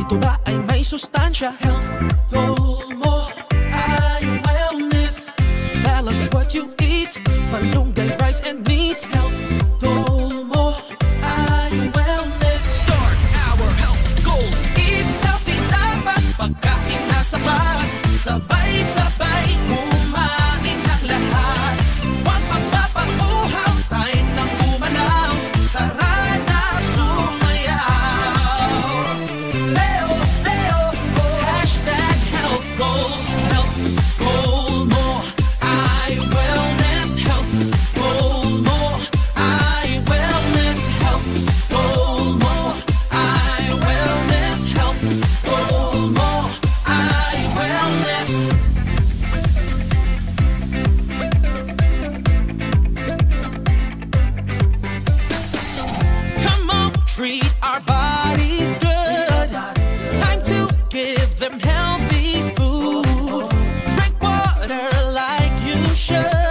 Ito ba ay may sustansya? Health goal mo ay wellness. Balance what you eat, malunggay, rice and meat. Health goal mo ay wellness. Start our health goals. Eat healthy, dapat pagkain na sapat. Sabay-sabay kumain ang lahat. Huwag magpapauhaw, tayo nang umalaw. Tara na sumayaw. Leo, hashtag health goals. Health goal mo ay wellness. Health goal mo ay wellness. Health goal mo ay wellness. Health goal mo ay wellness. Come on, treat our bodies good. Time to give them healthy food. Drink water like you should.